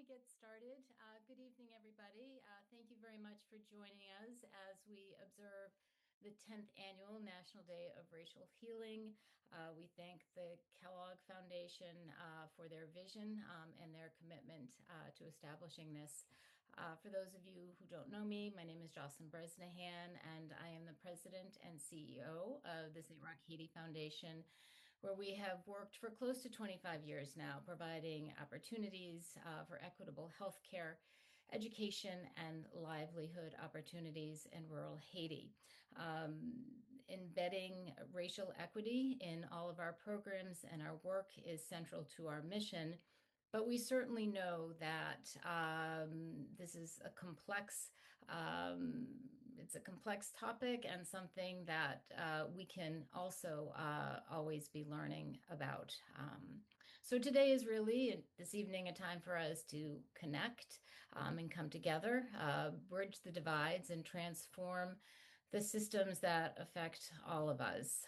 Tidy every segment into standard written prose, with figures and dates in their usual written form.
we get started, good evening, everybody. Thank you very much for joining us as we observe the 10th Annual National Day of Racial Healing. We thank the Kellogg Foundation for their vision and their commitment to establishing this. For those of you who don't know me, my name is Jocelyn Bresnahan, and I am the president and CEO of the St. Roch Haiti Foundation, where we have worked for close to 25 years now, providing opportunities for equitable healthcare, education, and livelihood opportunities in rural Haiti. Embedding racial equity in all of our programs and our work is central to our mission. But we certainly know that this is a complex it's a complex topic and something that we can also always be learning about. So today is really, this evening, a time for us to connect and come together, bridge the divides, and transform the systems that affect all of us.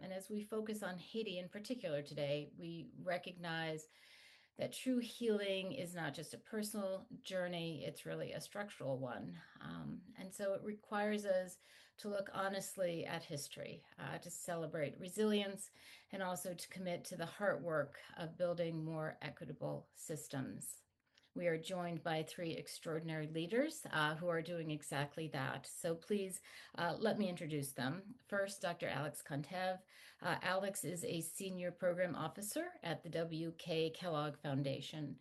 And as we focus on Haiti in particular today, we recognize that true healing is not just a personal journey, it's really a structural one. And so it requires us to look honestly at history, to celebrate resilience, and also to commit to the hard work of building more equitable systems. We are joined by three extraordinary leaders who are doing exactly that. So please let me introduce them. First, Dr. Alix Cantave. Alix is a senior program officer at the WK Kellogg Foundation.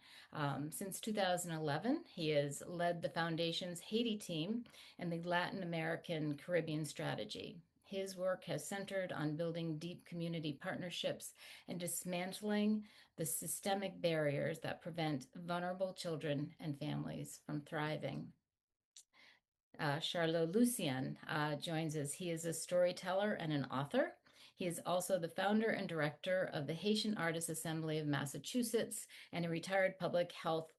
Since 2011, he has led the foundation's Haiti team and the Latin American Caribbean strategy. His work has centered on building deep community partnerships and dismantling the systemic barriers that prevent vulnerable children and families from thriving. Charlot Lucien joins us. He is a storyteller and an author. He is also the founder and director of the Haitian Artists Assembly of Massachusetts and a retired public health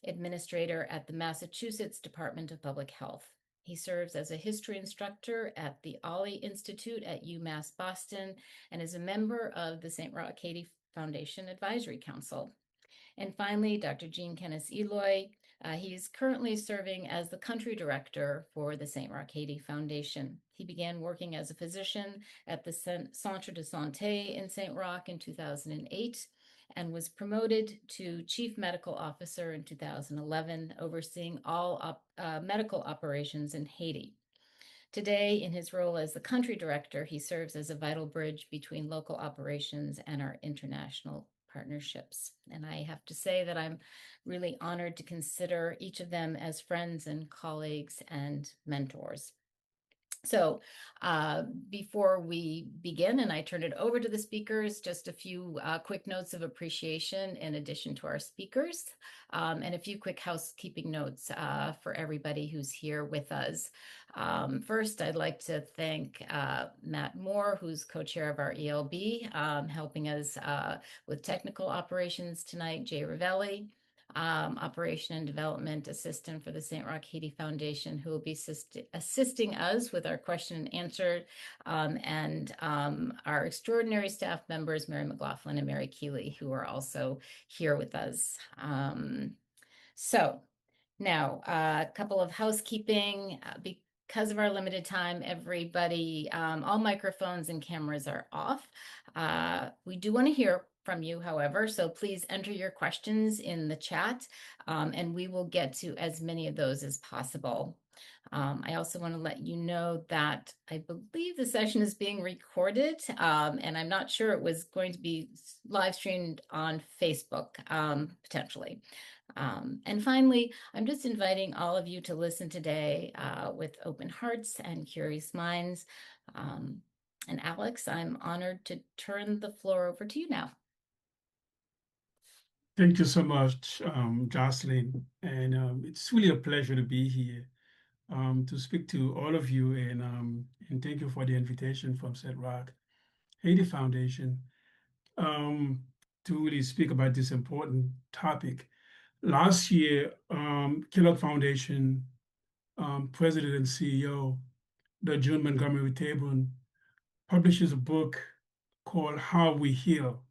administrator at the Massachusetts Department of Public Health. He serves as a history instructor at the Eloy Institute at UMass Boston and is a member of the St. Roch Haiti Foundation Advisory Council. And finally, Dr. Jean Kenneth Eloy. He's currently serving as the country director for the St. Roch Haiti Foundation. He began working as a physician at the Centre de Santé in St. Roch in 2008 and was promoted to chief medical officer in 2011, overseeing all medical operations in Haiti. Today, in his role as the country director, he serves as a vital bridge between local operations and our international partnerships. And I have to say that I'm really honored to consider each of them as friends and colleagues and mentors. So before we begin and I turn it over to the speakers, just a few quick notes of appreciation in addition to our speakers, and a few quick housekeeping notes for everybody who's here with us. First, I'd like to thank Matt Moore, who's co-chair of our ELB, helping us with technical operations tonight, Jay Ravelli, Operation and Development Assistant for the St. Roch Haiti Foundation, who will be assisting us with our question and answer, and our extraordinary staff members, Mary McLaughlin and Mary Keeley, who are also here with us. So now a couple of housekeeping. Because of our limited time, everybody, all microphones and cameras are off. We do want to hear from you, however, so please enter your questions in the chat, and we will get to as many of those as possible. I also want to let you know that I believe the session is being recorded, and I'm not sure it was going to be live streamed on Facebook, potentially. And finally, I'm just inviting all of you to listen today with open hearts and curious minds. And Alix, I'm honored to turn the floor over to you now. Thank you so much, Jocelyn. And it's really a pleasure to be here to speak to all of you. And thank you for the invitation from St. Roch Haiti Foundation to really speak about this important topic. Last year, Kellogg Foundation President and CEO, the John Montgomery Taborn, publishes a book called How We Heal.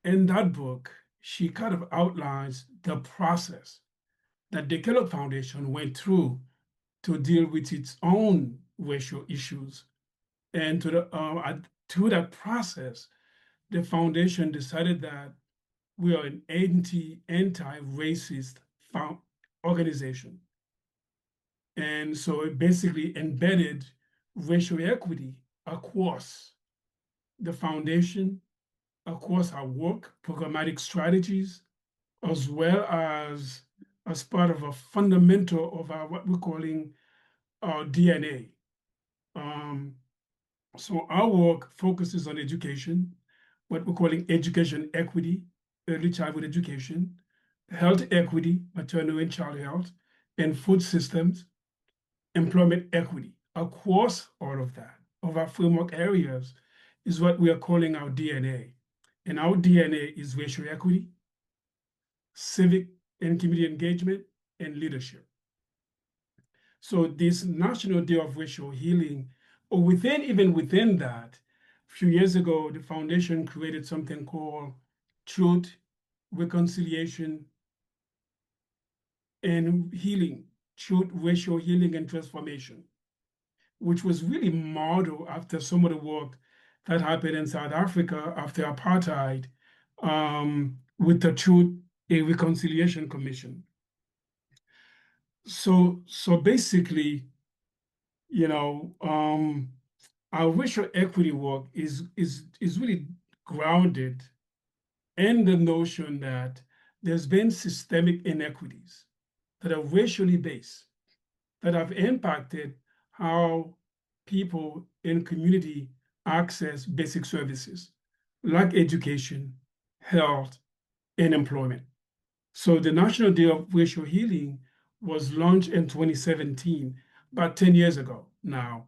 In that book, she kind of outlines the process that the Kellogg Foundation went through to deal with its own racial issues. And through that process, the foundation decided that we are an anti-racist organization. And so it basically embedded racial equity across the foundation, across our work, programmatic strategies, as well as part of a fundamental of our what we're calling our DNA. So our work focuses on education, what we're calling education equity, early childhood education, health equity, maternal and child health, and food systems, employment equity. Across all of that, of our framework areas, is what we are calling our DNA. And our DNA is racial equity, civic and community engagement, and leadership. So this National Day of Racial Healing, or even within that, a few years ago, the foundation created something called Truth, Reconciliation, and Healing, Truth, Racial Healing and Transformation, which was really modeled after some of the work that happened in South Africa after apartheid, with the Truth and Reconciliation Commission. So basically, our racial equity work is really grounded in the notion that there's been systemic inequities that are racially based, that have impacted how people in community access basic services like education, health, and employment. So the National Day of Racial Healing was launched in 2017, about 10 years ago now.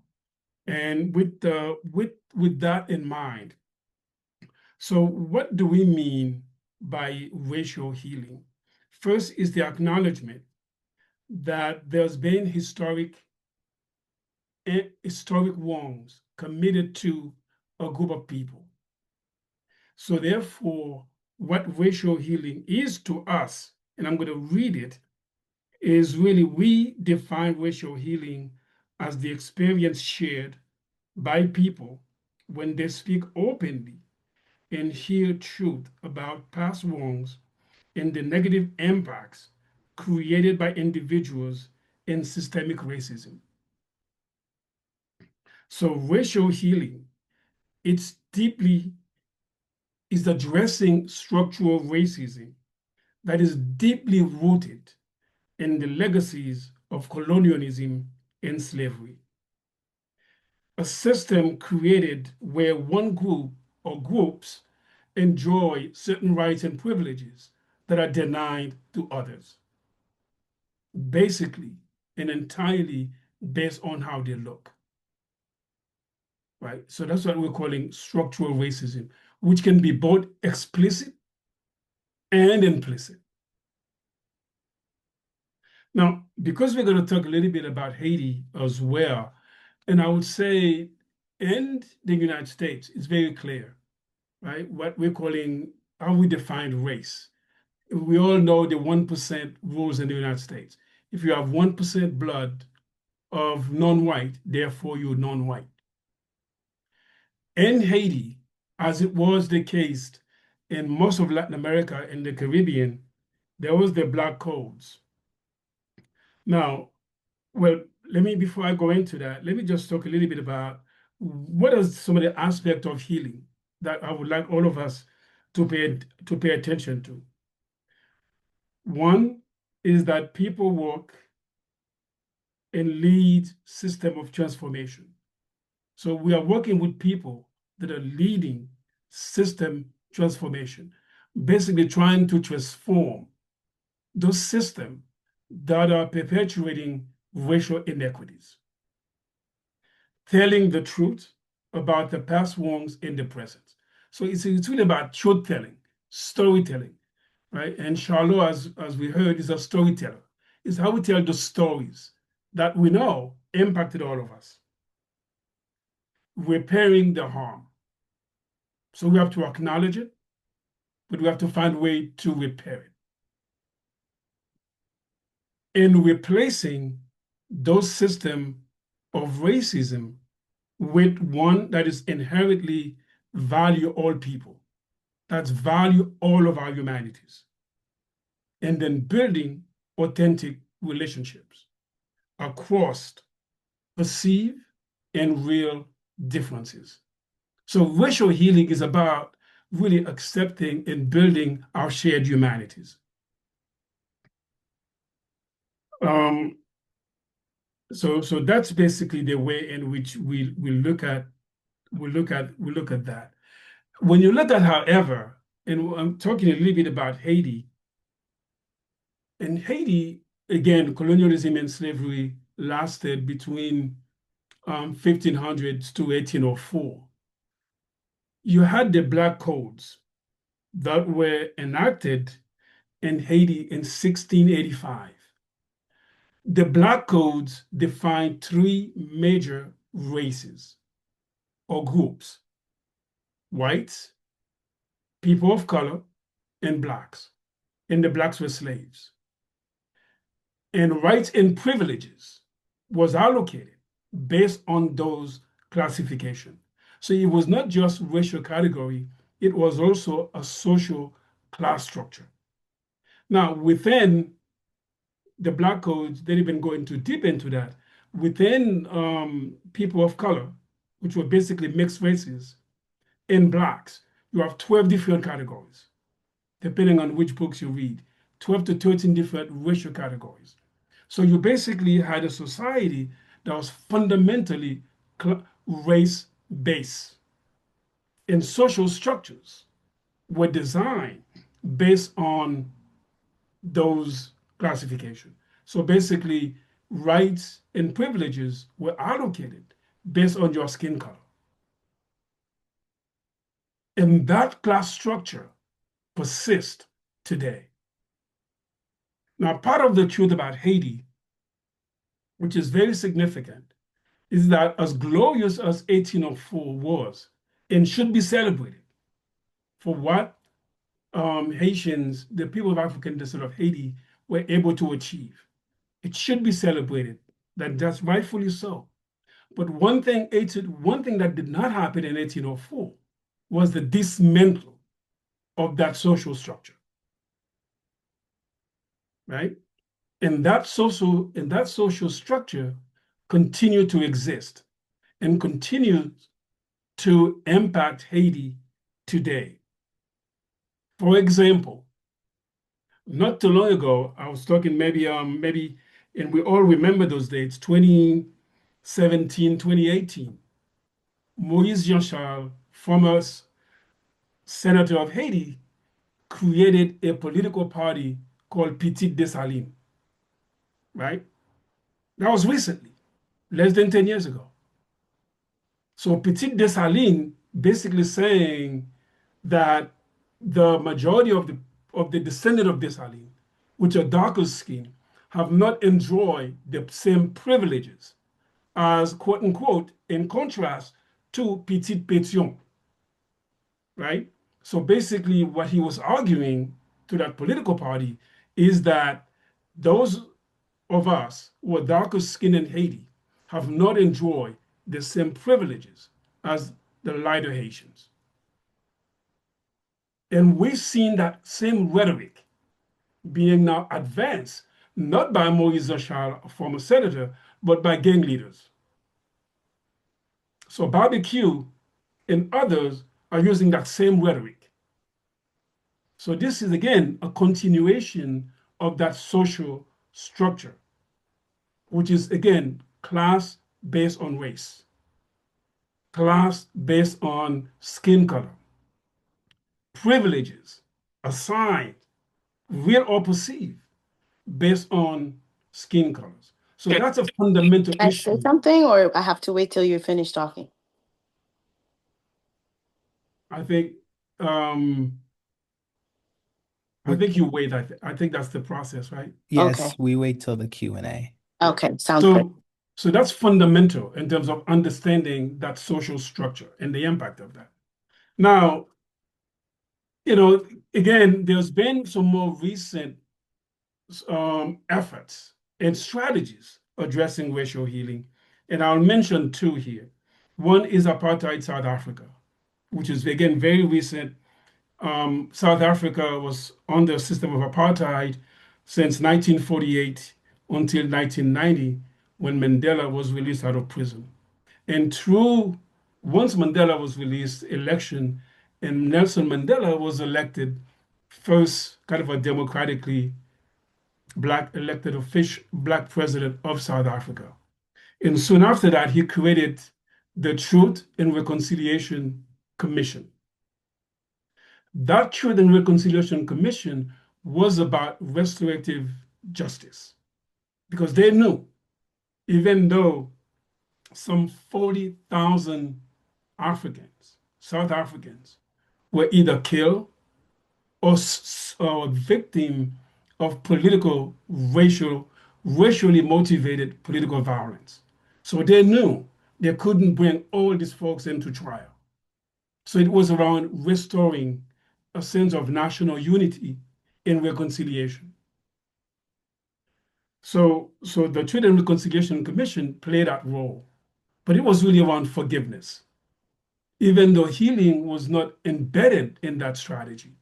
And with that in mind, so what do we mean by racial healing? First is the acknowledgement that there's been historic wrongs committed to a group of people. So therefore, what racial healing is to us, and I'm going to read it, is really we define racial healing as the experience shared by people when they speak openly and hear truth about past wrongs and the negative impacts created by individuals in systemic racism. So racial healing, it's is addressing structural racism that is deeply rooted in the legacies of colonialism and slavery. A system created where one group or groups enjoy certain rights and privileges that are denied to others, basically and entirely based on how they look. Right? So that's what we're calling structural racism, which can be both explicit and implicit. Now, because we're going to talk a little bit about Haiti as well, and I would say in the United States, it's very clear, right? What we're calling, how we define race. We all know the 1% rules in the United States. If you have 1% blood of non-white, therefore you're non-white. In Haiti, as it was the case in most of Latin America and the Caribbean, there was the black codes. Now, well, before I go into that, let me just talk a little bit about what are some of the aspects of healing that I would like all of us to pay attention to. One is that people work and lead system of transformation. So we are working with people that are leading system transformation, basically trying to transform those systems that are perpetuating racial inequities, telling the truth about the past wrongs in the present. So it's really about truth telling, storytelling, right? And Charlot, as we heard, is a storyteller. It's how we tell the stories that we know impacted all of us, repairing the harm. So we have to acknowledge it, but we have to find a way to repair it. In replacing those systems of racism with one that is inherently value all people, that's value all of our humanities, and then building authentic relationships across perceived and real differences. So racial healing is about really accepting and building our shared humanities. So that's basically the way in which we look at that. When you look at, however, and I'm talking a little bit about Haiti. In Haiti, again, colonialism and slavery lasted between 1500s to 1804. You had the Black Codes that were enacted in Haiti in 1685. The Black Codes defined three major races or groups: whites, people of color, and blacks. And the blacks were slaves. And rights and privileges was allocated based on those classifications. So it was not just racial category, it was also a social class structure. Now, within the Black Codes, they didn't even go into deep into that. Within people of color, which were basically mixed races, in blacks, you have 12 different categories, depending on which books you read, 12 to 13 different racial categories. So you basically had a society that was fundamentally race-based, and social structures were designed based on those classifications. So basically, rights and privileges were allocated based on your skin color. And that class structure persists today. Now, part of the truth about Haiti, which is very significant, is that as glorious as 1804 was and should be celebrated for what Haitians, the people of African descent of Haiti, were able to achieve. It should be celebrated, that's rightfully so. But one thing that did not happen in 1804 was the dismantle of that social structure, right? And that social structure continued to exist and continues to impact Haiti today. For example, not too long ago, I was talking maybe, and we all remember those dates, 2017, 2018. Maurice Jean-Charles, former senator of Haiti, created a political party called Petite Dessalines, right? That was recently, less than 10 years ago. So Petite Dessalines basically saying that the majority of the descendants of Dessalines, which are darker skinned, have not enjoyed the same privileges as, quote unquote, in contrast to Petite Pétion, right? So basically, what he was arguing to that political party is that those of us who are darker skinned in Haiti have not enjoyed the same privileges as the lighter Haitians. And we've seen that same rhetoric being now advanced, not by Maurice Zachar, a former senator, but by gang leaders. So Barbecue and others are using that same rhetoric. So this is, again, a continuation of that social structure, which is, again, class based on race, class based on skin color, privileges assigned, real or perceived, based on skin colors. So that's a fundamental Can I say issue. something, or I have to wait till you finish talking? I think you wait. I think that's the process, right? Yes, Okay. we wait till the Q&A. Okay, sounds good. So that's fundamental in terms of understanding that social structure and the impact of that. Now, again, there's been some more recent efforts and strategies addressing racial healing, and I'll mention two here. One is apartheid South Africa, which is again very recent. South Africa was under a system of apartheid since 1948 until 1990, when Mandela was released out of prison. And once Mandela was released, election, and Nelson Mandela was elected first, kind of a democratically black elected official, black president of South Africa. And soon after that, he created the Truth and Reconciliation Commission. That Truth and Reconciliation Commission was about restorative justice, because they knew, even though some 40,000 Africans, South Africans, were either killed or victim of racially motivated political violence. So they knew they couldn't bring all these folks into trial. So it was around restoring a sense of national unity and reconciliation. So the Truth and Reconciliation Commission played that role, but it was really around forgiveness, even though healing was not embedded in that strategy,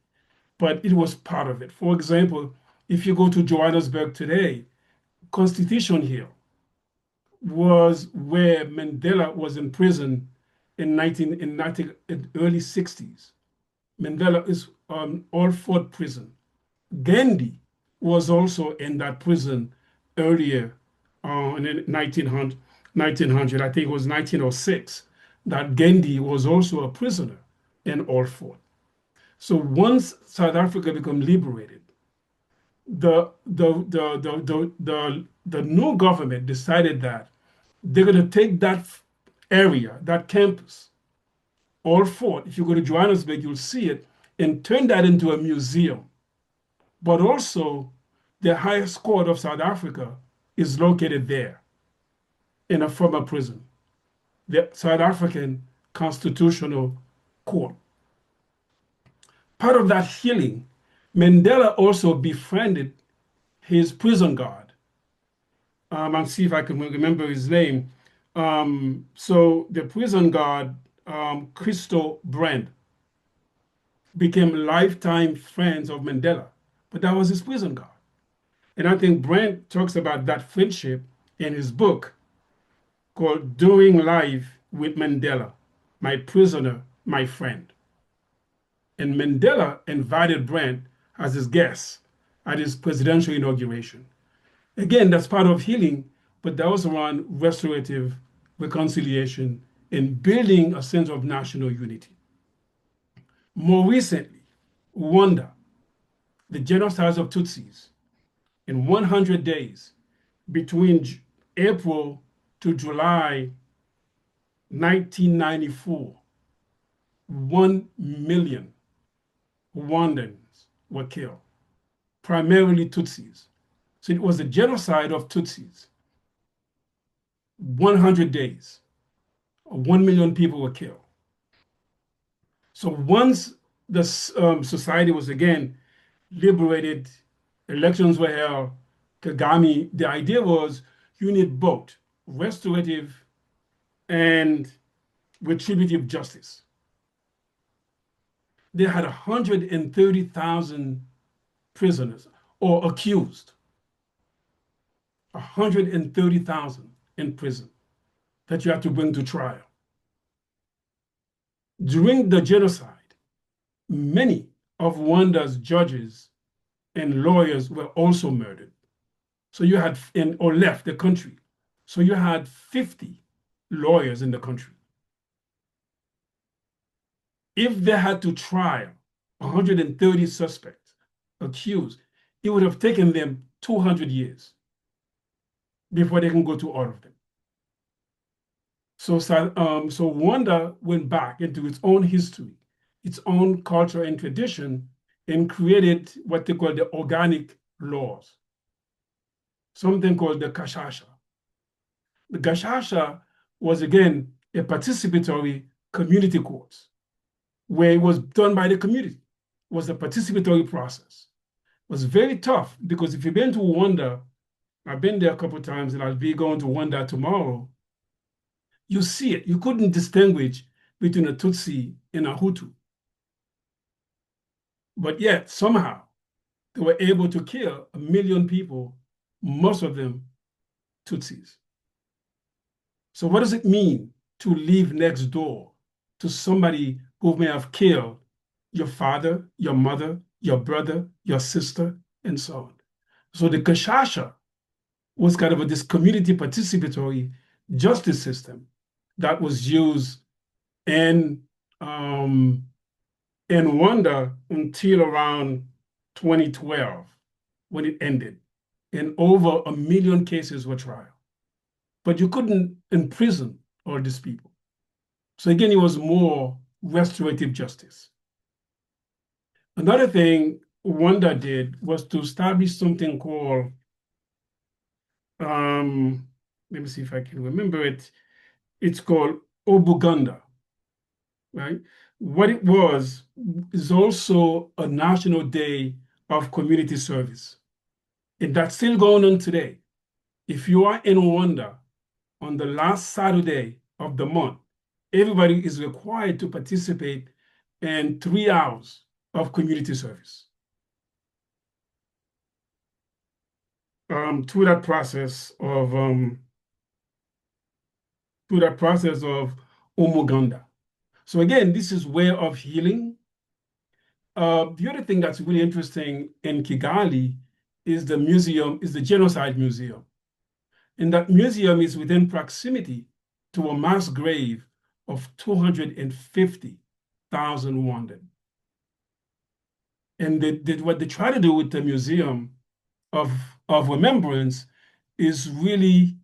but it was part of it. For example, if you go to Johannesburg today, Constitution Hill was where Mandela was in prison in early 60s. Mandela is on Alford prison. Gandhi was also in that prison earlier in the 1900, I think it was 1906, that Gandhi was also a prisoner in Alford. So once South Africa became liberated, the new government decided that they're going to take that area, that campus, Alford. If you go to Johannesburg, you'll see it, and turn that into a museum. But also, the highest court of South Africa is located there in a former prison, the South African Constitutional Court. Part of that healing, Mandela also befriended his prison guard. I'll see if I can remember his name. So the prison guard, Christo Brand, became lifetime friends of Mandela, but that was his prison guard. And I think Brand talks about that friendship in his book called Doing Life with Mandela, My Prisoner, My Friend. And Mandela invited Brand as his guest at his presidential inauguration. Again, that's part of healing, but that was around restorative reconciliation and building a sense of national unity. More recently, Rwanda, the genocide of Tutsis, in 100 days between April to July 1994, 1 million Rwandans were killed, primarily Tutsis. So it was a genocide of Tutsis. 100 days, 1 million people were killed. So once the society was again liberated, elections were held, Kagame, the idea was you need both restorative and retributive justice. They had 130,000 prisoners or accused, 130,000 in prison that you have to bring to trial. During the genocide, many of Rwanda's judges and lawyers were also murdered. So you had, or left the country. So you had 50 lawyers in the country. If they had to trial 130 suspects, accused, it would have taken them 200 years before they can go to all of them. So Rwanda went back into its own history, its own culture and tradition, and created what they call the organic laws, something called the Kashasha. The Kashasha was, again, a participatory community court where it was done by the community. was the participatory process. It was very tough because if you've been to Rwanda, I've been there a couple of times and I'll be going to Rwanda tomorrow, you see it. You couldn't distinguish between a Tutsi and a Hutu. But yet, somehow, they were able to kill 1 million people, most of them Tutsis. So what does it mean to live next door to somebody who may have killed your father, your mother, your brother, your sister, and so on? So the Kashasha was kind of this community participatory justice system that was used in Rwanda until around 2012 when it ended. And over 1 million cases were tried. But you couldn't imprison all these people. So again, it was more restorative justice. Another thing Rwanda did was to establish something called, let me see if I can remember it. It's called Obuganda, right? What it was is also a national day of community service. And that's still going on today. If you are in Rwanda on the last Saturday of the month, everybody is required to participate in 3 hours of community service. Through that process of Umuganda. So again, this is way of healing. The other thing that's really interesting in Kigali is the museum, is the Genocide Museum. And that museum is within proximity to a mass grave of 250,000 wounded. And what they try to do with the museum of remembrance is really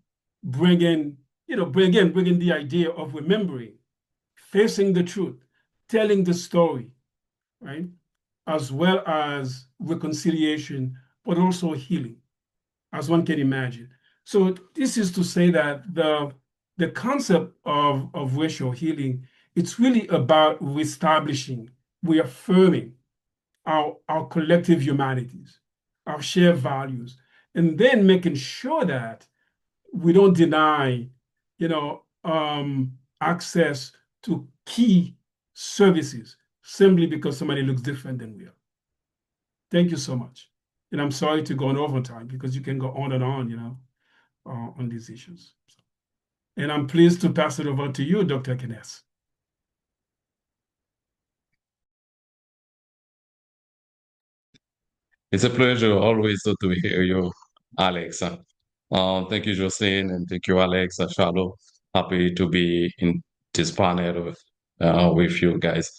bringing the idea of remembering, facing the truth, telling the story, right? As well as reconciliation, but also healing, as one can imagine. So this is to say that the concept of racial healing, it's really about reestablishing, reaffirming our collective humanities, our shared values, and then making sure that we don't deny, access to key services simply because somebody looks different than we are. Thank you so much. And I'm sorry to go on overtime because you can go on and on, on these issues. And I'm pleased to pass it over to you, Dr. Kines. It's a pleasure always to hear you, Alix. Thank you, Jocelyn, and thank you, Alix, Charlot. Happy to be in this panel with you guys.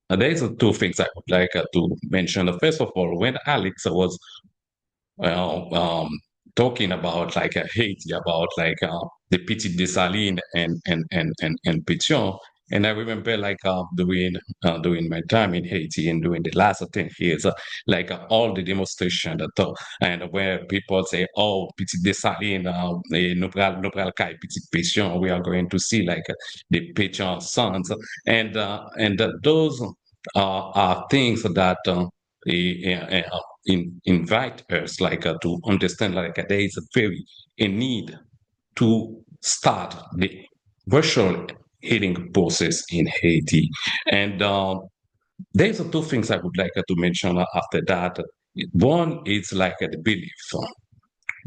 There's two things I would like to mention. First of all, when Alix was well, talking about like Haiti, about like the Petit Desaline and Pétion. And I remember like during my time in Haiti and during the last 10 years, all the demonstration that and where people say, oh, Petit Desaline, nous pral kai Petit Pétion, we are going to see like the Pétion sons. And those are things that invite us to understand there is a very a need to start the virtual healing process in Haiti. And there's two things I would like to mention after that. One is like the belief.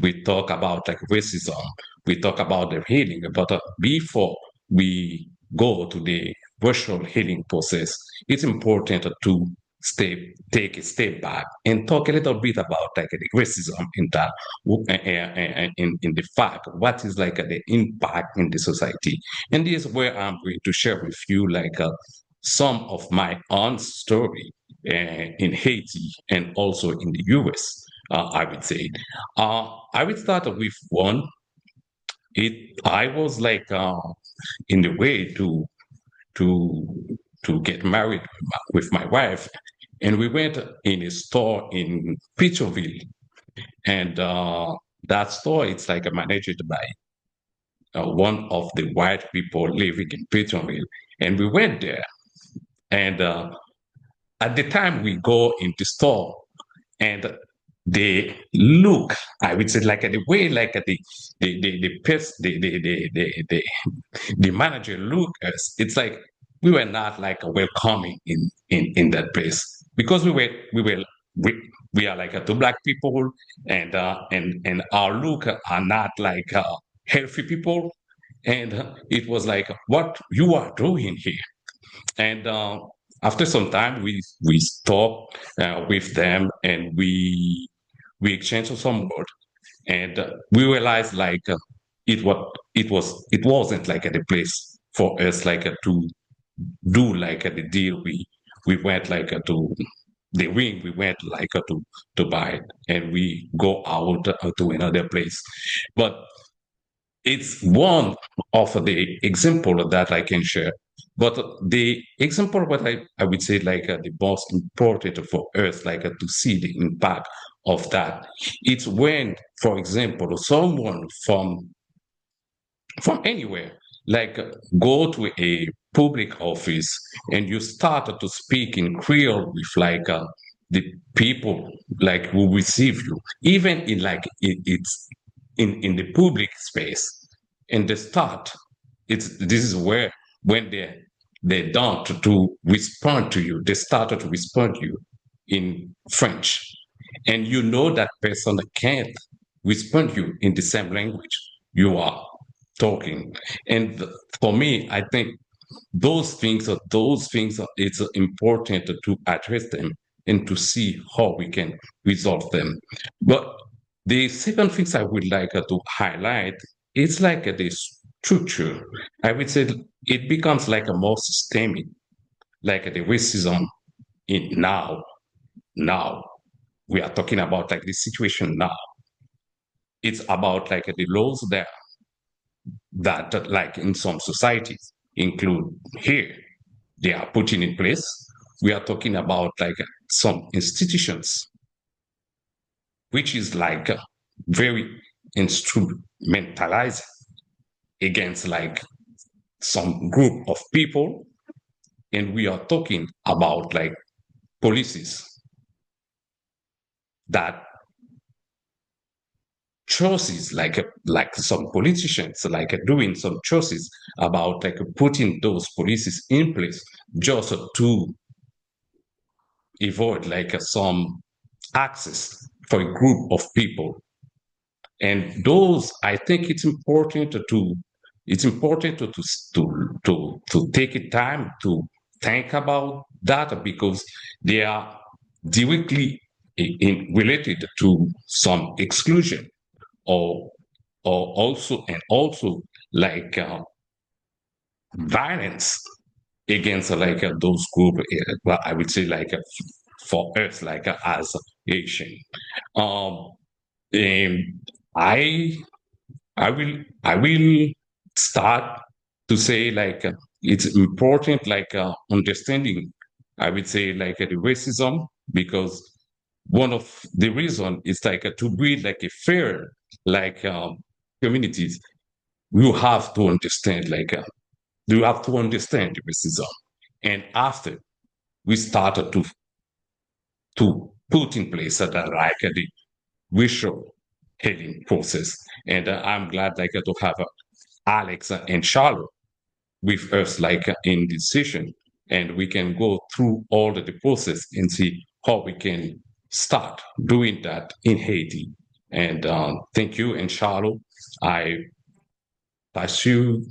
We talk about like racism, we talk about the healing, but before we go to the virtual healing process, it's important to take a step back and talk a little bit about like the racism in that, in the fact, what is like the impact in the society. And this is where I'm going to share with you like some of my own story in Haiti and also in the US. I would say. I would start with one. I was like in the way to get married with my wife, and we went in a store in Peterville, and that store it's like managed by one of the white people living in Peterville, and we went there, and at the time we go in the store and they look, I would say, like the way like the manager look us, it's like we were not like welcoming in that place because we are like two black people and our look are not like healthy people, and it was like what you are doing here. And after some time, we stopped with them and we exchanged some words, and we realized like it wasn't like the place for us like to do like the deal. We went like to the ring. We went like to buy it, and we go out to another place, but it's one of the example that I can share. But the example what I would say like the most important for us like to see the impact of that, it's when, for example, someone from anywhere like go to a public office and you start to speak in Creole with like the people like who receive you, even in like it's in the public space. In the start, this is where when they don't to respond to you, they started to respond to you in French, and you know that person can't respond to you in the same language you are talking. And for me, I think it's important to address them and to see how we can resolve them. But the second things I would like to highlight is like the structure. I would say it becomes like a more systemic, like the racism in now. We are talking about like the situation now. It's about like the laws there that like in some societies include here they are putting in place. We are talking about like some institutions which is like very instrumentalized against like some group of people, and we are talking about like policies that choices like some politicians like doing some choices about like putting those policies in place just to avoid like some access for a group of people. And those, I think it's important to take a time to think about that because they are directly related to some exclusion or also like violence against like those group. Well, I would say like for us like as Asian. Um, and I I will start to say like it's important like understanding. I would say like the racism because one of the reason is like to build like a fair like communities. You have to understand like you have to understand the racism, and after we started to put in place that like the racial healing process. And I'm glad like to have Alix and Charlot with us like in this session, and we can go through all the process and see how we can start doing that in Haiti. And thank you, and Charlot, I pass you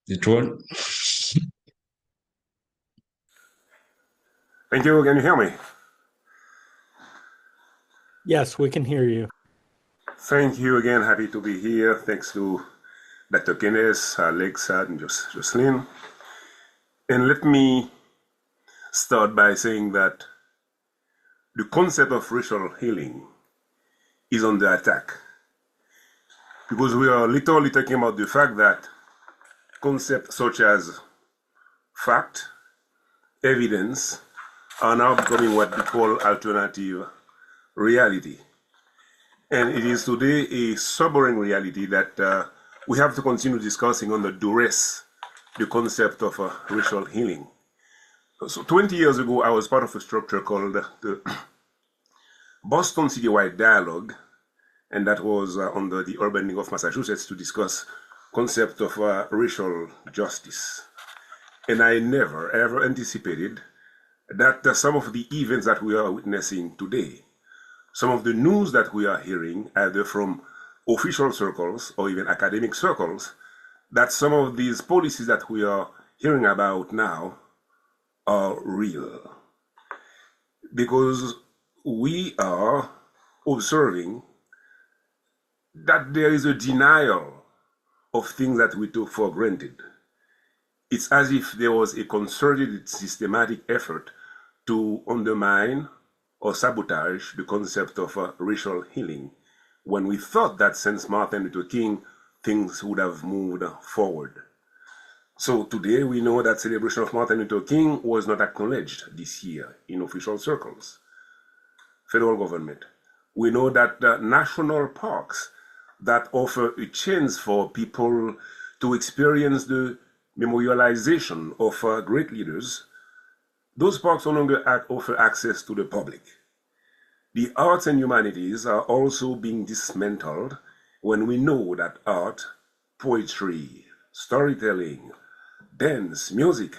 the throne. Thank you. Can you hear me? Yes, we can hear you. Thank you again. Happy to be here. Thanks to Dr. Kenneth, Alix, and Jocelyn. And let me start by saying that the concept of racial healing is under attack because we are literally talking about the fact that concepts such as fact, evidence are now becoming what we call alternative reality. And it is today a sobering reality that we have to continue discussing under duress the concept of racial healing. So 20 years ago, I was part of a structure called the Boston Citywide Dialogue, and that was under the Urban League of Massachusetts to discuss concept of racial justice. And I never, ever anticipated that some of the events that we are witnessing today, some of the news that we are hearing, either from official circles or even academic circles, that some of these policies that we are hearing about now are real. Because we are observing that there is a denial of things that we took for granted. It's as if there was a concerted, systematic effort to undermine or sabotage the concept of racial healing, when we thought that since Martin Luther King, things would have moved forward. So today we know that celebration of Martin Luther King was not acknowledged this year in official circles, federal government. We know that national parks that offer a chance for people to experience the memorialization of great leaders, those parks no longer offer access to the public. The arts and humanities are also being dismantled when we know that art, poetry, storytelling, dance, music,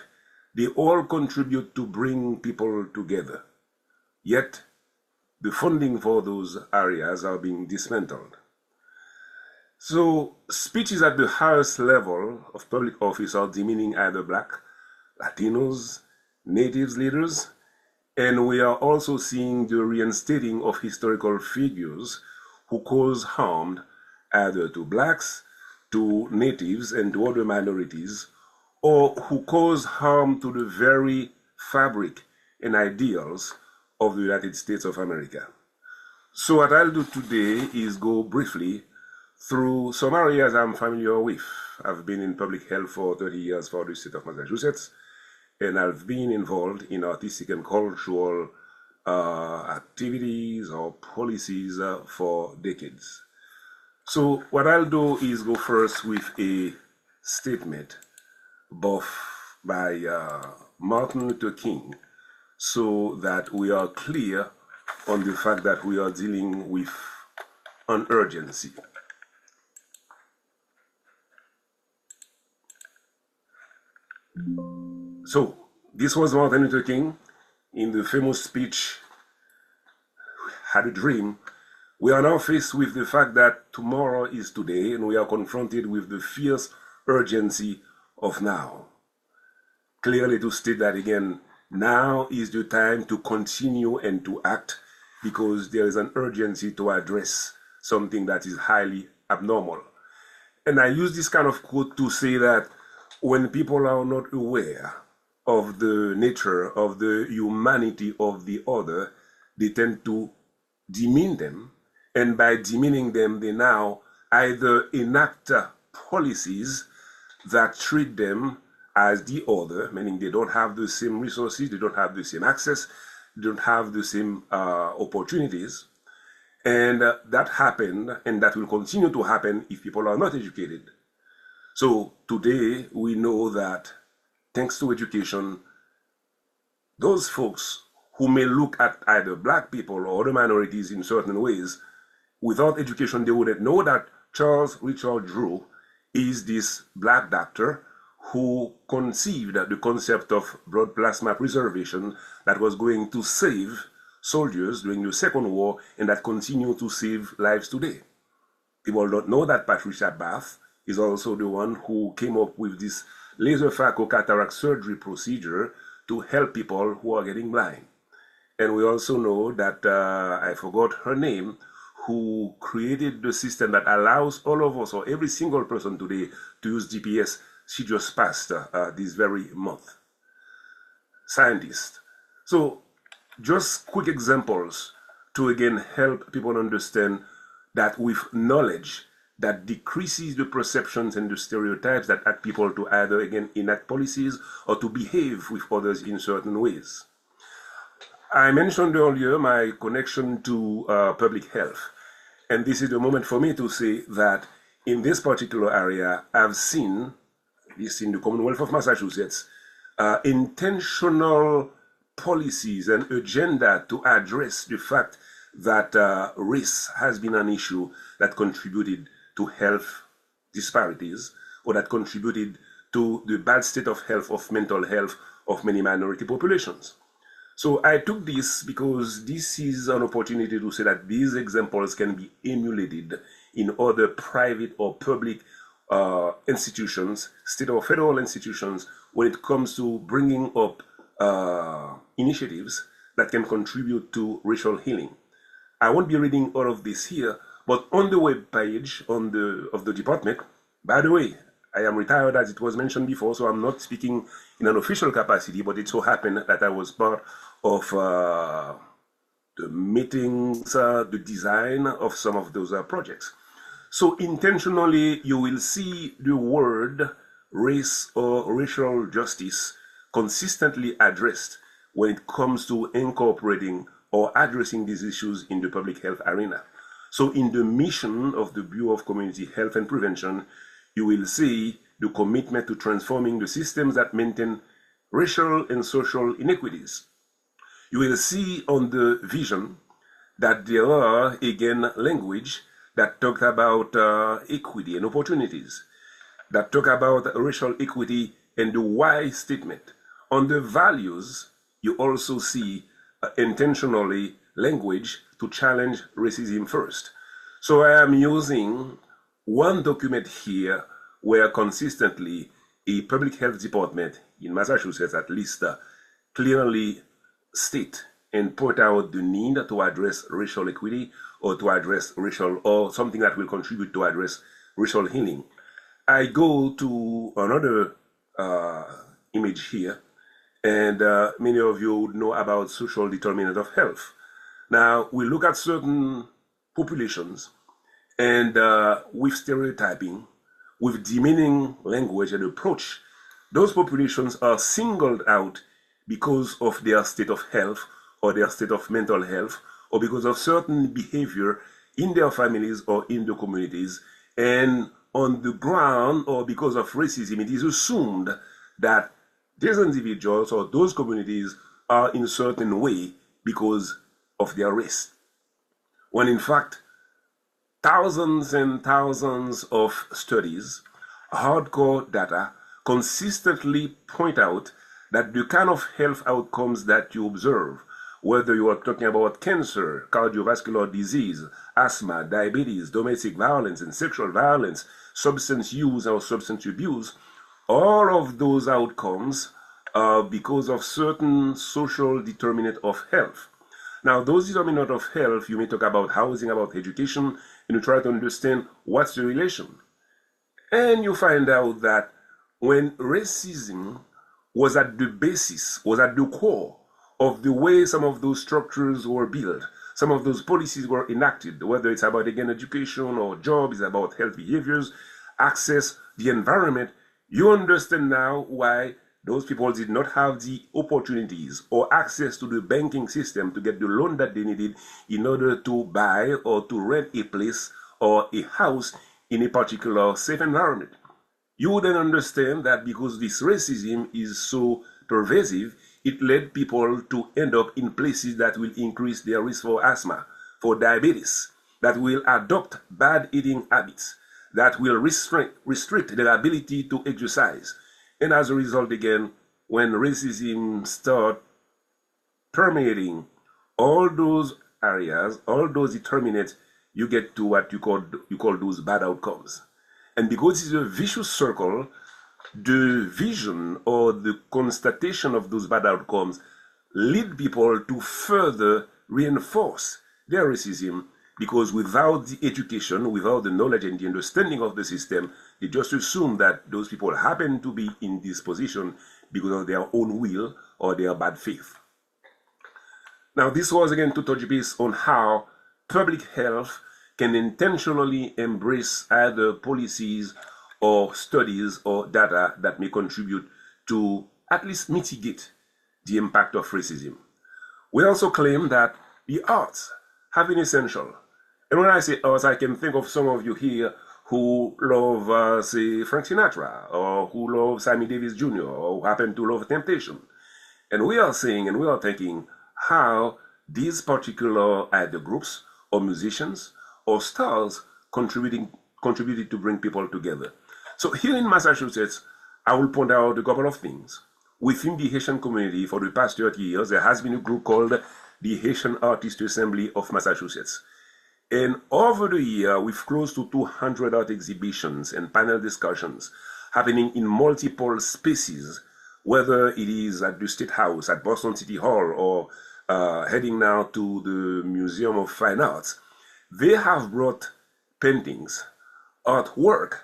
they all contribute to bring people together. Yet, the funding for those areas are being dismantled. So, speeches at the highest level of public office are demeaning either Black, Latinos, Natives leaders, and we are also seeing the reinstating of historical figures who cause harm either to Blacks, to Natives, and to other minorities, or who cause harm to the very fabric and ideals of the United States of America. So what I'll do today is go briefly through some areas I'm familiar with. I've been in public health for 30 years for the state of Massachusetts, and I've been involved in artistic and cultural activities or policies for decades. So what I'll do is go first with a statement by Martin Luther King, so that we are clear on the fact that we are dealing with an urgency. So, this was Martin Luther King in the famous speech, Had a Dream. We are now faced with the fact that tomorrow is today, and we are confronted with the fierce urgency of now. Clearly, to state that again, now is the time to continue and to act, because there is an urgency to address something that is highly abnormal. And I use this kind of quote to say that when people are not aware of the nature of the humanity of the other, they tend to demean them. And by demeaning them, they now either enact policies that treat them as the other, meaning they don't have the same resources, they don't have the same access, they don't have the same opportunities. And that happened, and that will continue to happen if people are not educated. So today we know that thanks to education, those folks who may look at either Black people or other minorities in certain ways, without education, they wouldn't know that Charles Richard Drew is this Black doctor who conceived the concept of blood plasma preservation that was going to save soldiers during the Second War and that continue to save lives today. People don't know that Patricia Bath is also the one who came up with this laser phaco cataract surgery procedure to help people who are getting blind. And we also know that, I forgot her name, who created the system that allows all of us, or every single person today, to use GPS. She just passed this very month. Scientist. So just quick examples to again help people understand that with knowledge that decreases the perceptions and the stereotypes that act people to either again enact policies or to behave with others in certain ways. I mentioned earlier my connection to public health, and this is the moment for me to say that in this particular area, I've seen this in the Commonwealth of Massachusetts, intentional policies and agenda to address the fact that race has been an issue that contributed to health disparities, or that contributed to the bad state of health, of mental health of many minority populations. So I took this because this is an opportunity to say that these examples can be emulated in other private or public institutions, state or federal institutions, when it comes to bringing up initiatives that can contribute to racial healing. I won't be reading all of this here, but on the web page of the department, by the way, I am retired, as it was mentioned before, so I'm not speaking in an official capacity, but it so happened that I was part of the meetings, the design of some of those projects. So intentionally, you will see the word race or racial justice consistently addressed when it comes to incorporating or addressing these issues in the public health arena. So in the mission of the Bureau of Community Health and Prevention, you will see the commitment to transforming the systems that maintain racial and social inequities. You will see on the vision that there are, again, language that talk about equity and opportunities, that talk about racial equity and the why statement. On the values, you also see intentionally language to challenge racism first. So I am using one document here where consistently a public health department in Massachusetts at least clearly state and point out the need to address racial equity or to address racial, or something that will contribute to address racial healing. I go to another image here, and many of you would know about social determinant of health. Now, we look at certain populations, and with stereotyping, with demeaning language and approach, those populations are singled out because of their state of health or their state of mental health, or because of certain behavior in their families or in the communities. And on the ground, or because of racism, it is assumed that these individuals or those communities are in a certain way because of their race. When in fact, thousands and thousands of studies, hardcore data, consistently point out that the kind of health outcomes that you observe, whether you are talking about cancer, cardiovascular disease, asthma, diabetes, domestic violence and sexual violence, substance use or substance abuse, all of those outcomes are because of certain social determinant of health. Now, those determinants of health, you may talk about housing, about education, and you try to understand what's the relation. And you find out that when racism was at the basis, was at the core of the way some of those structures were built, some of those policies were enacted, whether it's about, again, education or job, it's about health behaviors, access, the environment, you understand now why those people did not have the opportunities or access to the banking system to get the loan that they needed in order to buy or to rent a place or a house in a particular safe environment. You would then understand that because this racism is so pervasive, it led people to end up in places that will increase their risk for asthma, for diabetes, that will adopt bad eating habits, that will restrict their ability to exercise. And as a result, again, when racism starts permeating all those areas, all those determinants, you get to what you call those bad outcomes. And because it's a vicious circle, the vision or the constatation of those bad outcomes lead people to further reinforce their racism, because without the education, without the knowledge and the understanding of the system, they just assume that those people happen to be in this position because of their own will or their bad faith. Now, this was again to touch base on how public health can intentionally embrace either policies or studies or data that may contribute to at least mitigate the impact of racism. We also claim that the arts have been essential. And when I say arts, I can think of some of you here who love, say, Frank Sinatra, or who love Sammy Davis Jr., or who happen to love Temptation. And we are saying and we are thinking how these particular either groups or musicians or stars contributed to bring people together. So here in Massachusetts, I will point out a couple of things. Within the Haitian community for the past 30 years, there has been a group called the Haitian Artists Assembly of Massachusetts. And over the year, with close to 200 art exhibitions and panel discussions happening in multiple spaces, whether it is at the State House, at Boston City Hall, or heading now to the Museum of Fine Arts, they have brought paintings, artwork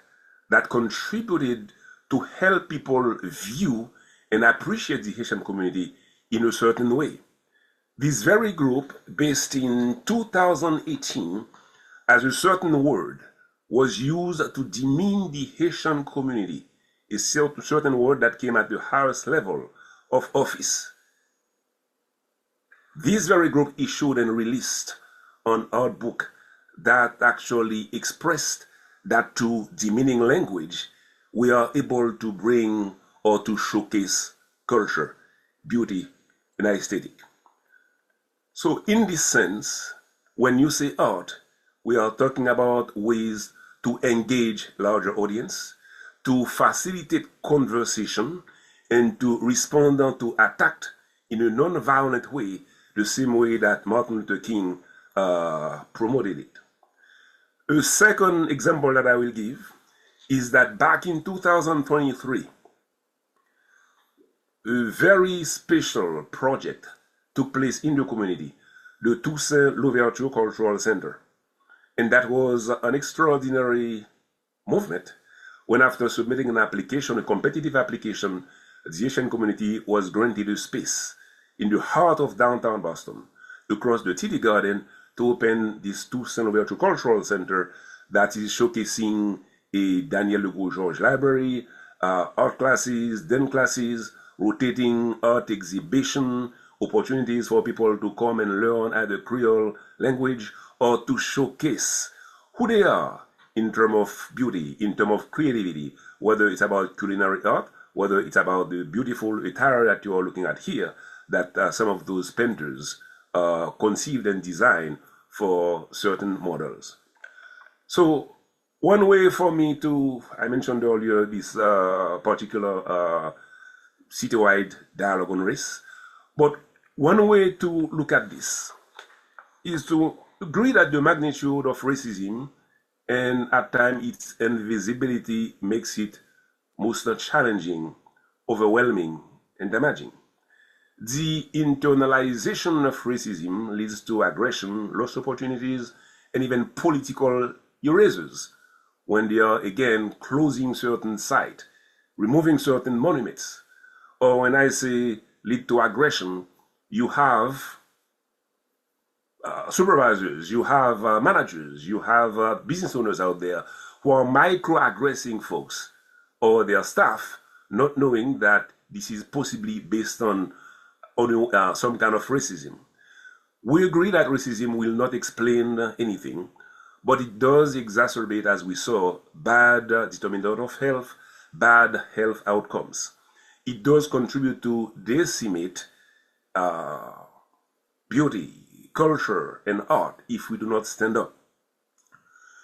that contributed to help people view and appreciate the Haitian community in a certain way. This very group, based in 2018, as a certain word was used to demean the Haitian community, a certain word that came at the highest level of office. This very group issued and released an art book that actually expressed that through demeaning language, we are able to bring or to showcase culture, beauty, and aesthetic. So in this sense, when you say art, we are talking about ways to engage larger audience, to facilitate conversation, and to respond to attack in a non-violent way, the same way that Martin Luther King promoted it. A second example that I will give is that back in 2023, a very special project took place in the community, the Toussaint Louverture Cultural Center. And that was an extraordinary movement when, after submitting an application, a competitive application, the Haitian community was granted a space in the heart of downtown Boston, across the TD Garden, to open this Toussaint Louverture Cultural Center that is showcasing a Daniel Legault-Georges library, art classes, dance classes, rotating art exhibition, opportunities for people to come and learn either Creole language or to showcase who they are in terms of beauty, in terms of creativity, whether it's about culinary art, whether it's about the beautiful attire that you are looking at here, that some of those painters conceived and designed for certain models. So one way for me to, I mentioned earlier this particular citywide dialogue on race, but one way to look at this is to agree that the magnitude of racism and at times its invisibility makes it most challenging, overwhelming, and damaging. The internalization of racism leads to aggression, lost opportunities, and even political erasures when they are again closing certain sites, removing certain monuments. Or when I say lead to aggression, you have supervisors, you have managers, you have business owners out there who are microaggressing folks or their staff, not knowing that this is possibly based on some kind of racism. We agree that racism will not explain anything, but it does exacerbate, as we saw, bad determinant of health, bad health outcomes. It does contribute to decimate beauty, culture, and art if we do not stand up.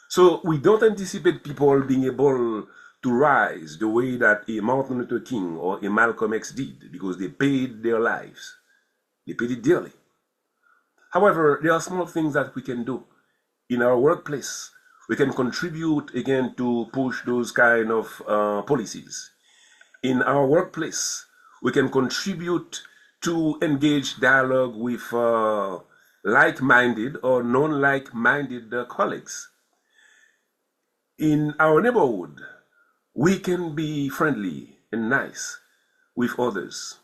So we don't anticipate people being able to rise the way that a Martin Luther King or a Malcolm X did, because they paid their lives. They paid it dearly. However, there are small things that we can do. In our workplace, we can contribute again to push those kind of policies. In our workplace, we can contribute to engage dialogue with like-minded or non-like-minded colleagues. In our neighborhood, we can be friendly and nice with others.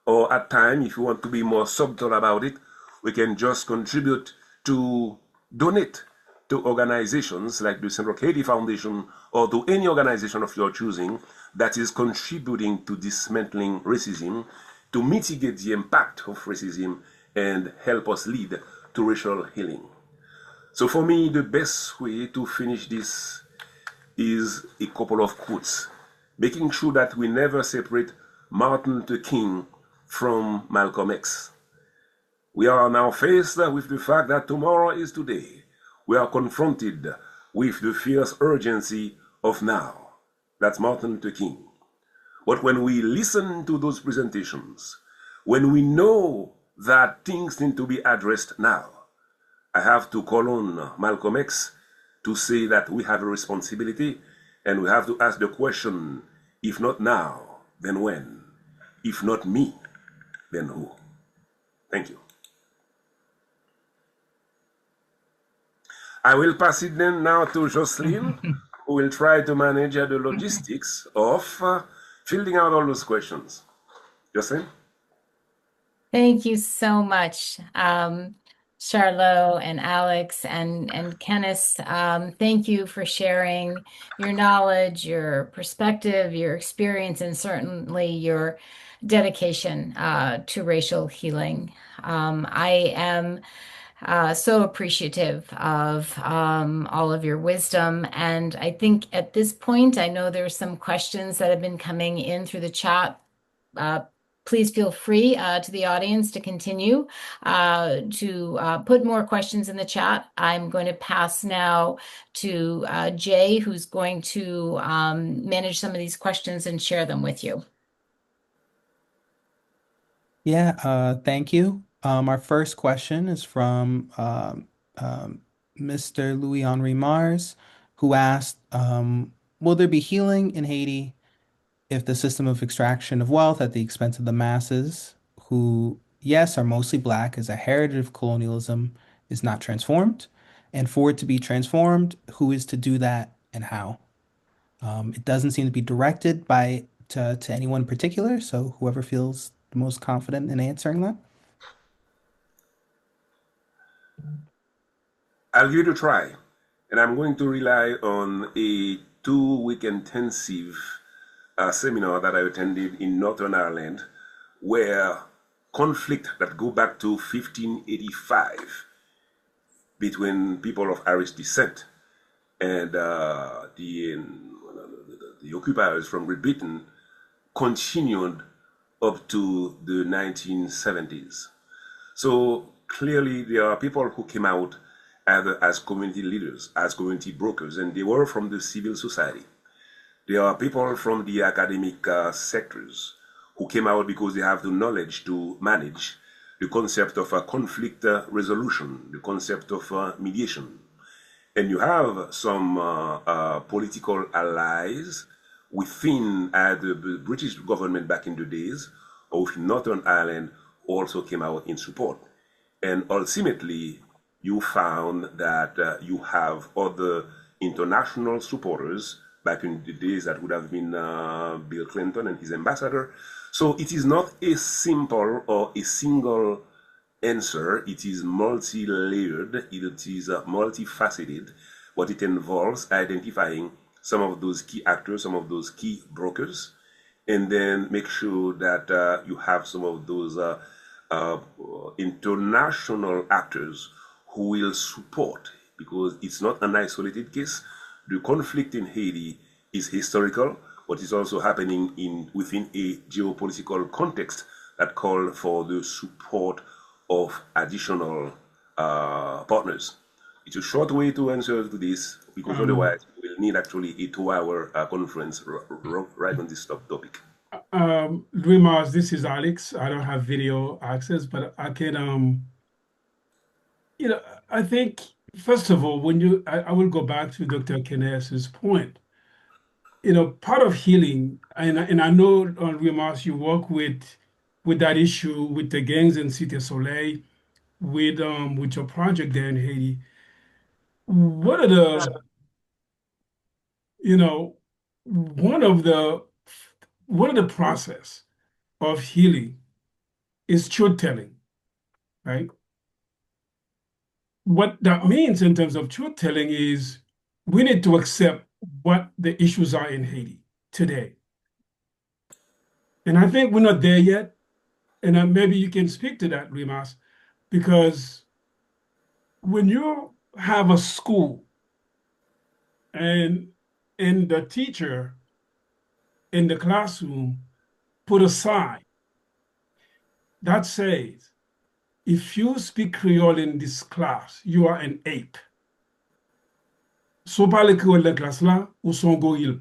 Or at times, if you want to be more subtle about it, we can just contribute to donate to organizations like the Haiti Foundation or to any organization of your choosing that is contributing to dismantling racism, to mitigate the impact of racism and help us lead to racial healing. So for me, the best way to finish this is a couple of quotes, making sure that we never separate Martin Luther King from Malcolm X. We are now faced with the fact that tomorrow is today. We are confronted with the fierce urgency of now. That's Martin Luther King. But when we listen to those presentations, when we know that things need to be addressed now, I have to call on Malcolm X to say that we have a responsibility and we have to ask the question, if not now, then when? If not me, then who? Thank you. I will pass it then now to Jocelyn, who will try to manage the logistics of filling out all those questions. Jocelyn? Thank you so much, Charlot and Alix and Kenneth. Thank you for sharing your knowledge, your perspective, your experience, and certainly your dedication to racial healing. I am so appreciative of all of your wisdom. And I think at this point, I know there's some questions that have been coming in through the chat. Please feel free to the audience to continue to put more questions in the chat. I'm going to pass now to Jay, who's going to manage some of these questions and share them with you. Yeah, thank you. Our first question is from Mr. Louis Henri Mars, who asked, will there be healing in Haiti if the system of extraction of wealth at the expense of the masses, who, yes, are mostly Black, as a heritage of colonialism, is not transformed? And for it to be transformed, who is to do that and how? It doesn't seem to be directed to anyone in particular, so whoever feels the most confident in answering that. I'll give it a try, and I'm going to rely on a 2-week intensive seminar that I attended in Northern Ireland, where conflict that go back to 1585 between people of Irish descent and the occupiers from Great Britain continued up to the 1970s. So clearly there are people who came out either as community leaders, as community brokers, and they were from the civil society. There are people from the academic sectors who came out because they have the knowledge to manage the concept of conflict resolution, the concept of mediation. And you have some political allies within the British government back in the days, or within Northern Ireland, also came out in support. And ultimately, you found that you have other international supporters back in the days that would have been Bill Clinton and his ambassador. So it is not a simple or a single answer. It is multi-layered, it is multifaceted, but it involves identifying some of those key actors, some of those key brokers, and then make sure that you have some of those international actors who will support, because it's not an isolated case. The conflict in Haiti is historical, but it's also happening within a geopolitical context that call for the support of additional partners. It's a short way to answer to this, because otherwise we'll need actually a 2-hour conference right on this topic. Louis, this is Alix. I don't have video access, but I can, I think, first of all, I will go back to Dr. Kenneth's point. Part of healing, and I know, Louis, you work with that issue with the gangs in Cité Soleil, with your project there in Haiti. What are the, one of the process of healing is truth telling, right? What that means in terms of truth telling is we need to accept what the issues are in Haiti today. And I think we're not there yet. And maybe you can speak to that, Rimas, because when you have a school and and the teacher in the classroom put a sign that says, if you speak Creole in this class, you are an ape. So parle Creole dans classe là, ou son gorille.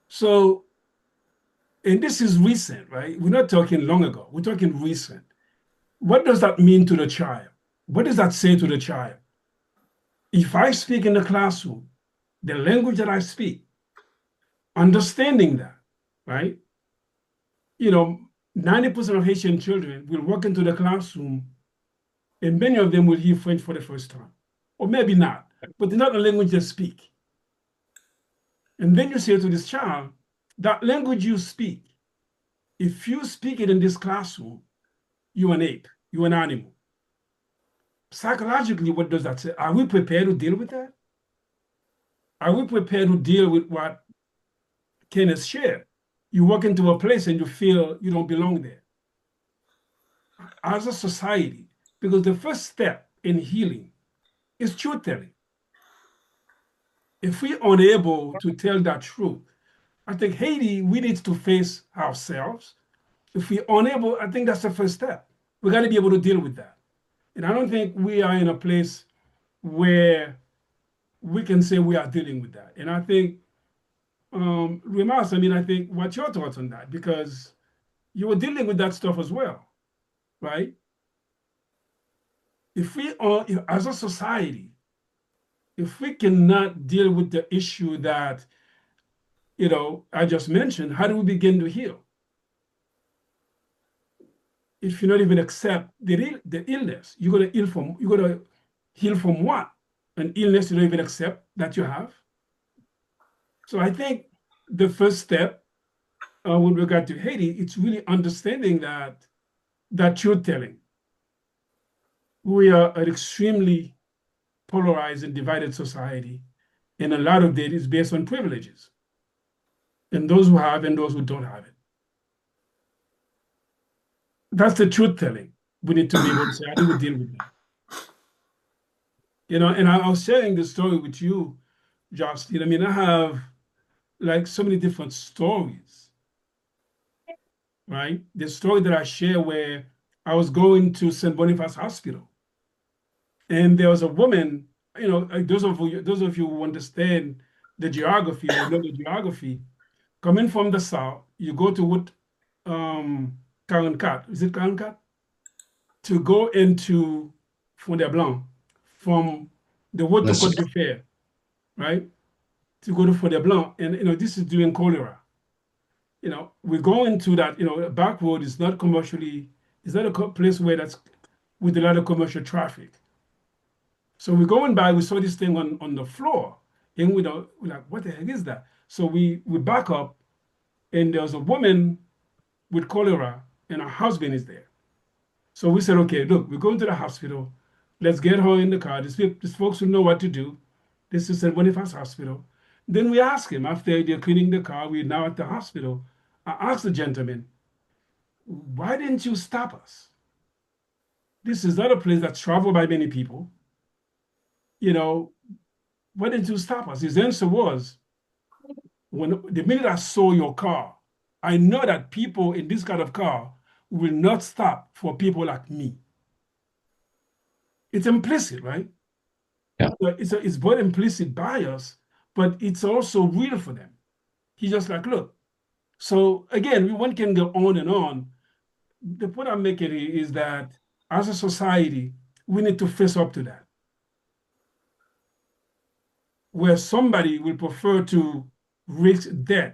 So, and this is recent, right? We're not talking long ago. We're talking recent. What does that mean to the child? What does that say to the child? If I speak in the classroom, the language that I speak, understanding that, right? 90% of Haitian children will walk into the classroom and many of them will hear French for the first time. Or maybe not, but it's not the language they speak. And then you say to this child, that language you speak, if you speak it in this classroom, you're an ape, you're an animal. Psychologically, what does that say? Are we prepared to deal with that? Are we prepared to deal with what Kenneth shared? You walk into a place and you feel you don't belong there. As a society, because the first step in healing is truth telling. If we're unable to tell that truth, I think Haiti, we need to face ourselves. If we're unable, I think that's the first step. We got to be able to deal with that. And I don't think we are in a place where we can say we are dealing with that. And I think, Rimas, I think, what's your thoughts on that? Because you were dealing with that stuff as well, right? If we are, as a society, if we cannot deal with the issue that, I just mentioned, how do we begin to heal? If you not even accept the illness, you're gonna heal from what? An illness you don't even accept that you have. So I think the first step with regard to Haiti, it's really understanding that truth telling. We are an extremely polarized and divided society, and a lot of it is based on privileges, and those who have and those who don't have it. That's the truth telling. We need to be able to say, how do we deal with that? And I was sharing this story with you, Jocelyn. I have like so many different stories, right? The story that I share where I was going to St. Boniface Hospital, and there was a woman, those of you who understand the geography or know the geography, coming from the south, you go to what 44, is it 44? To go into Fondé Blanc from the road to Côte de Fer, right? To go to Fondé Blanc, and this is during cholera. We go into that, back road is not commercially, it's not a place where that's with a lot of commercial traffic. So we're going by, we saw this thing on the floor, and we're like, what the heck is that? So we back up, and there's a woman with cholera, and her husband is there. So we said, okay, look, we're going to the hospital. Let's get her in the car. These folks will know what to do. This is St. Boniface Hospital. Then we ask him, after they're cleaning the car, we're now at the hospital. I asked the gentleman, why didn't you stop us? This is not a place that's traveled by many people. Why didn't you stop us? His answer was, the minute I saw your car, I know that people in this kind of car will not stop for people like me. It's implicit, right? Yeah. It's both implicit bias, but it's also real for them. He's just like, look. So again, one can go on and on. The point I'm making is that as a society, we need to face up to that. Where somebody will prefer to risk death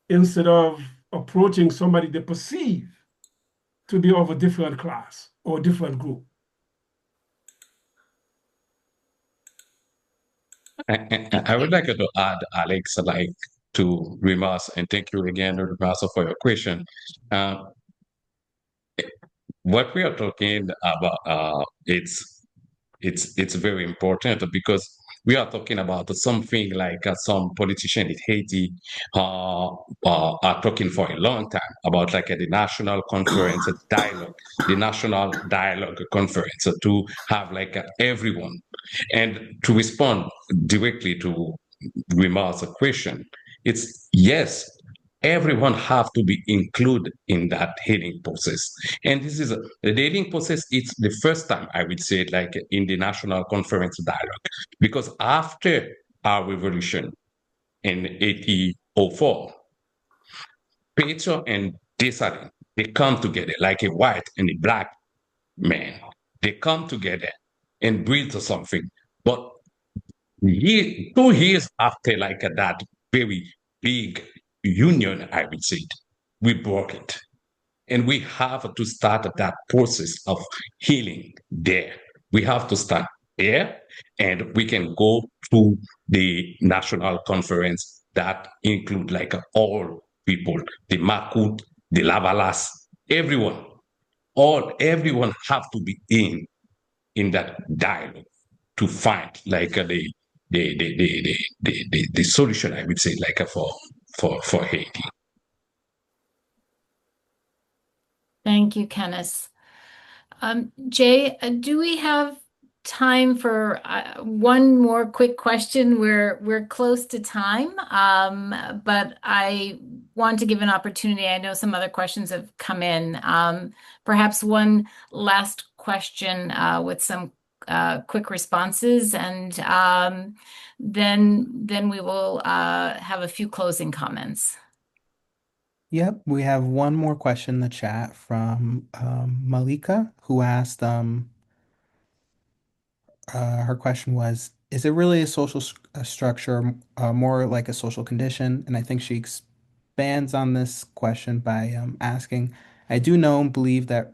instead of approaching somebody they perceive to be of a different class or different group. I would like to add, Alex, to remarks, and thank you again, remarks, for your question. What we are talking about, it's very important because We are talking about something like some politicians in Haiti are talking for a long time about like the national conference dialogue, the national dialogue conference to have like everyone. And to respond directly to Rimar's question, it's yes, everyone have to be included in that healing process. And this is the healing process. It's the first time I would say like in the national conference dialogue, because after our revolution in 1804, Peter and Dessalines, they come together like a white and a black man. They come together and build something. But 2 years after like that very big union, I would say, we broke it. And we have to start that process of healing there. We have to start there, and we can go to the national conference that include like all people, the Makut, the Lavalas, everyone. Everyone have to be in that dialogue to find like the solution, I would say, like for Haiti. Thank you, Kenneth. Jay, do we have time for one more quick question? We're close to time, but I want to give an opportunity. I know some other questions have come in. Perhaps one last question with some quick responses, and then we will have a few closing comments. Yep, we have one more question in the chat from Malika, who asked, her question was, is it really a social structure, more like a social condition? And I think she expands on this question by asking, I do know and believe that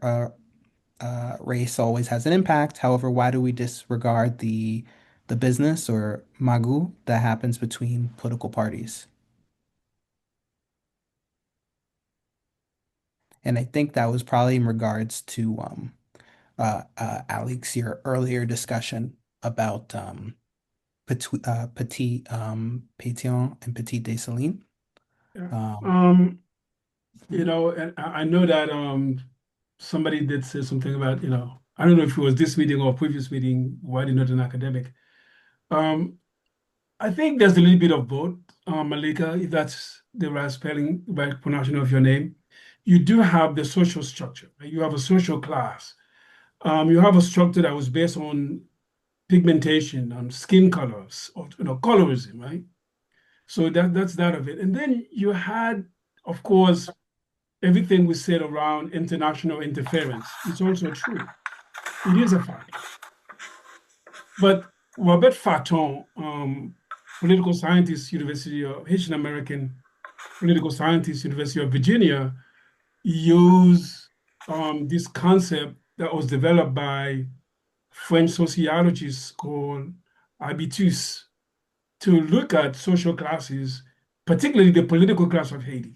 race always has an impact. However, why do we disregard the business or magu that happens between political parties? And I think that was probably in regards to Alix, your earlier discussion about Petit Pétion and Petit Dessalines. You know, and I know that somebody did say something about, you know, I don't know if it was this meeting or previous meeting, why not an academic. I think there's a little bit of both, Malika, if that's the right spelling, right pronunciation of your name. You do have the social structure, right? You have a social class. You have a structure that was based on pigmentation, on skin colors, or colorism, right? So that's that of it. And then you had, of course, everything we said around international interference. It's also true. It is a fact. But Robert Faton, political scientist, University of Haitian American political scientist, University of Virginia, used this concept that was developed by French sociologists called habitus to look at social classes, particularly the political class of Haiti.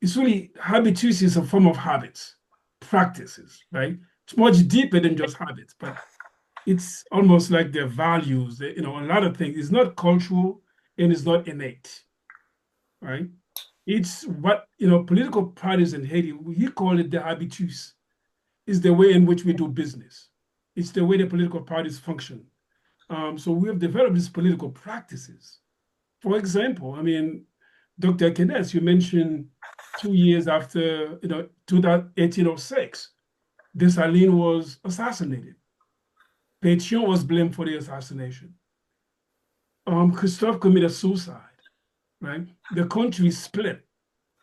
It's really, habitus is a form of habits, practices, right? It's much deeper than just habits, but it's almost like their values, a lot of things. It's not cultural and it's not innate, right? It's what, political parties in Haiti, we call it the habitus. It's the way in which we do business. It's the way the political parties function. So we have developed these political practices. For example, Dr. Kenneth, you mentioned 2 years after, 1806, Dessalines was assassinated. Pétion was blamed for the assassination. Christophe committed suicide, right? The country split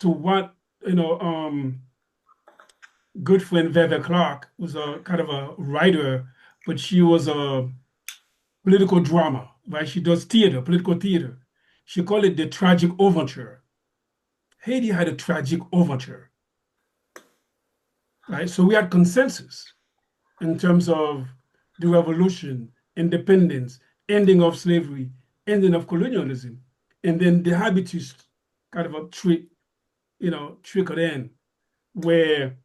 to what, good friend Veve Clark was a kind of a writer, but she was a political drama, right? She does theater, political theater. She called it the tragic overture. Haiti had a tragic overture, right? So we had consensus in terms of the revolution, independence, ending of slavery, ending of colonialism, and then the habitus kind of a trickled in, where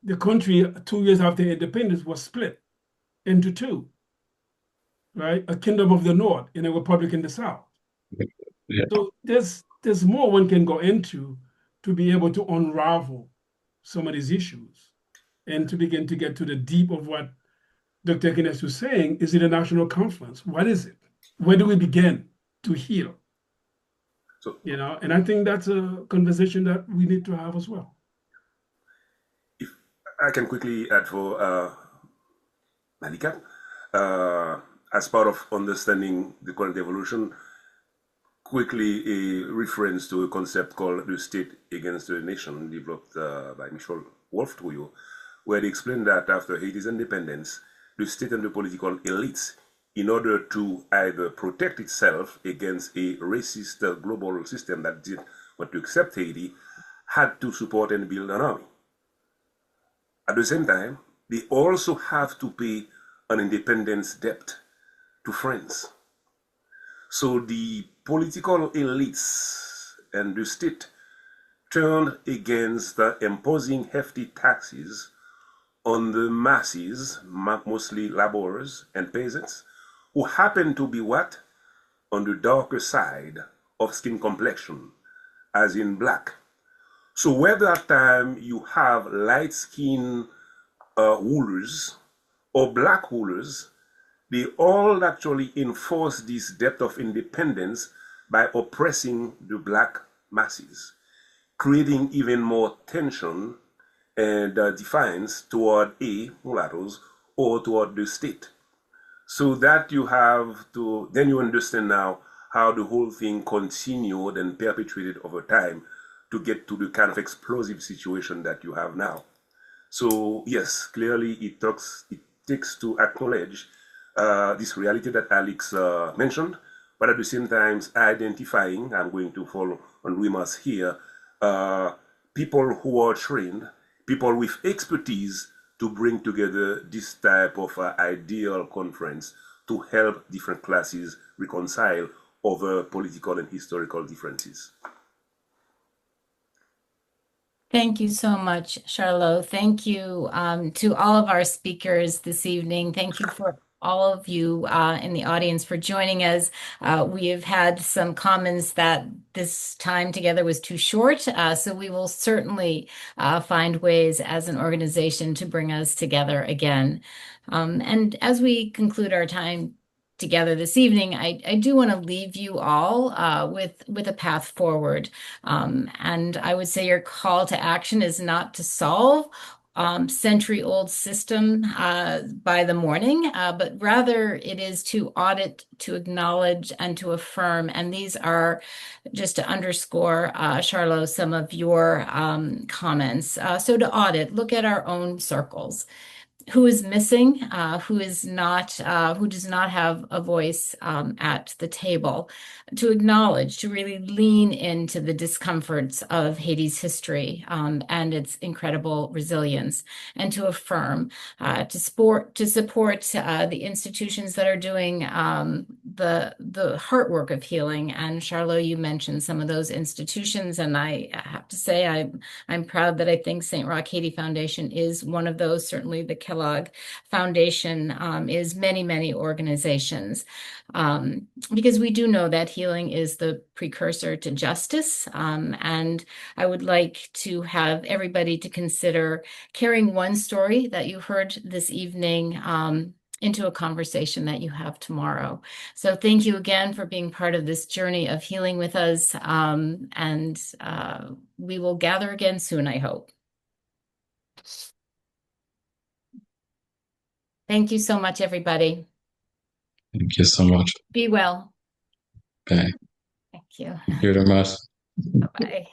the country 2 years after independence was split into two. right? A kingdom of the north and a republic in the south. Yeah. So there's more one can go into to be able to unravel some of these issues and to begin to get to the deep of what Dr. Kines was saying. Is it a national conference? What is it? Where do we begin to heal? So, And I think that's a conversation that we need to have as well. if I can quickly add for Malika, as part of understanding the current evolution, quickly a reference to a concept called the state against the nation, developed by Michel Wolf-Trouillot, where they explained that after Haiti's independence, the state and the political elites, in order to either protect itself against a racist global system that didn't want to accept Haiti, had to support and build an army. At the same time, they also have to pay an independence debt to France. So the political elites and the state turned against imposing hefty taxes on the masses, mostly laborers and peasants, who happen to be what? On the darker side of skin complexion, as in black. So whether at time you have light-skinned rulers or black rulers, they all actually enforce this depth of independence by oppressing the black masses, creating even more tension and defiance toward mulattoes or toward the state. So that you have to, then you understand now how the whole thing continued and perpetuated over time to get to the kind of explosive situation that you have now. So yes, clearly it takes to acknowledge this reality that Alix mentioned, but at the same time identifying, I'm going to follow on Rimas here, people who are trained, people with expertise to bring together this type of ideal conference to help different classes reconcile over political and historical differences. Thank you so much, Charlot. Thank you to all of our speakers this evening. Thank you for all of you in the audience for joining us. We have had some comments that this time together was too short, so we will certainly find ways as an organization to bring us together again. And as we conclude our time together this evening, I do want to leave you all with a path forward. And I would say your call to action is not to solve century-old system by the morning, but rather it is to audit, to acknowledge, and to affirm. And these are, just to underscore, Charlot, some of your comments. So to audit, look at our own circles. Who is missing, who does not have a voice at the table, to acknowledge, to really lean into the discomforts of Haiti's history and its incredible resilience, and to affirm, to support the institutions that are doing the heart work of healing. And Charlot, you mentioned some of those institutions, and I have to say I'm proud that I think St. Roch Haiti Foundation is one of those. Certainly the Kellogg Foundation is many organizations, because we do know that healing is the precursor to justice. And I would like to have everybody to consider carrying one story that you heard this evening into a conversation that you have tomorrow. So thank you again for being part of this journey of healing with us. And we will gather again soon, I hope. Thank you so much, everybody. Thank you so much. Be well. Okay. Thank you. Thank you very much. Bye-bye.